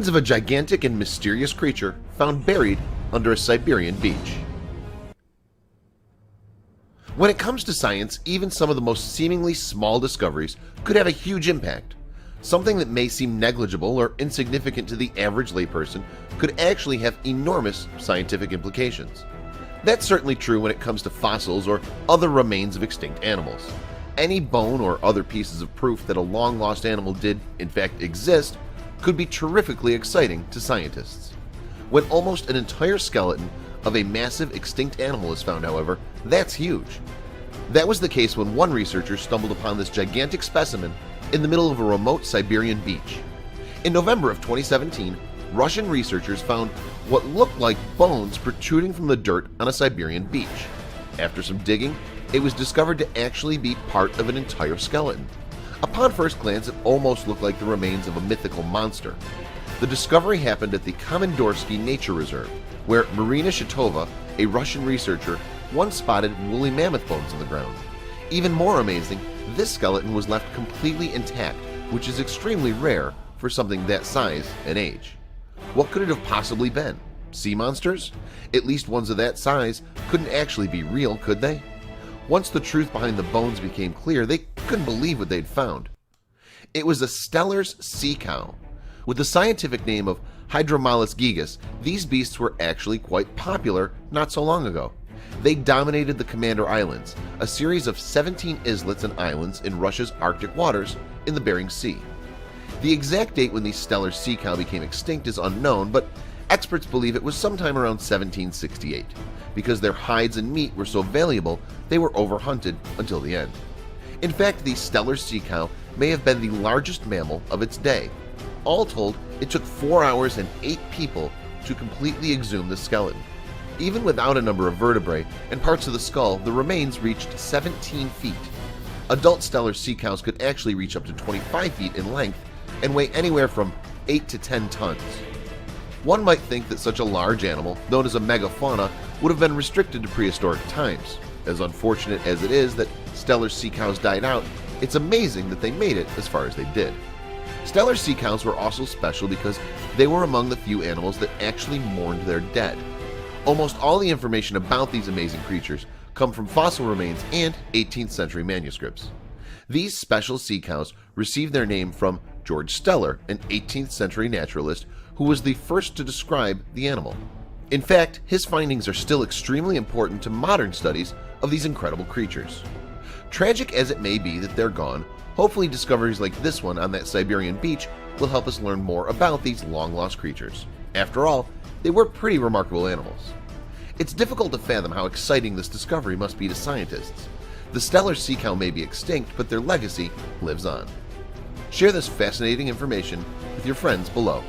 remains of a gigantic and mysterious creature found buried under a Siberian beach. When it comes to science, even some of the most seemingly small discoveries could have a huge impact. Something that may seem negligible or insignificant to the average layperson could actually have enormous scientific implications. That's certainly true when it comes to fossils or other remains of extinct animals. Any bone or other pieces of proof that a long-lost animal did, in fact, exist could be terrifically exciting to scientists. When almost an entire skeleton of a massive extinct animal is found, however, that's huge. That was the case when one researcher stumbled upon this gigantic specimen in the middle of a remote Siberian beach. In November of 2017, Russian researchers found what looked like bones protruding from the dirt on a Siberian beach. After some digging, it was discovered to actually be part of an entire skeleton. Upon first glance, it almost looked like the remains of a mythical monster. The discovery happened at the Komendorsky Nature Reserve, where Marina Shatova, a Russian researcher, once spotted woolly mammoth bones in the ground. Even more amazing, this skeleton was left completely intact, which is extremely rare for something that size and age. What could it have possibly been? Sea monsters? At least ones of that size couldn't actually be real, could they? Once the truth behind the bones became clear, they couldn't believe what they'd found. It was a Steller's sea cow. With the scientific name of Hydromalus gigas, these beasts were actually quite popular not so long ago. They dominated the Commander Islands, a series of 17 islets and islands in Russia's Arctic waters in the Bering Sea. The exact date when these Steller's sea cow became extinct is unknown, but experts believe it was sometime around 1768. Because their hides and meat were so valuable, they were overhunted until the end. In fact, the Steller's sea cow may have been the largest mammal of its day. All told, it took 4 hours and 8 people to completely exhume the skeleton. Even without a number of vertebrae and parts of the skull, the remains reached 17 feet. Adult Steller's sea cows could actually reach up to 25 feet in length and weigh anywhere from 8 to 10 tons. One might think that such a large animal, known as a megafauna, would have been restricted to prehistoric times. As unfortunate as it is that Steller's sea cows died out, it's amazing that they made it as far as they did. Steller's sea cows were also special because they were among the few animals that actually mourned their dead. Almost all the information about these amazing creatures come from fossil remains and 18th century manuscripts. These special sea cows received their name from George Steller, an 18th century naturalist who was the first to describe the animal. In fact, his findings are still extremely important to modern studies of these incredible creatures. Tragic as it may be that they're gone, hopefully discoveries like this one on that Siberian beach will help us learn more about these long-lost creatures. After all, they were pretty remarkable animals. It's difficult to fathom how exciting this discovery must be to scientists. The Steller's sea cow may be extinct, but their legacy lives on. Share this fascinating information with your friends below.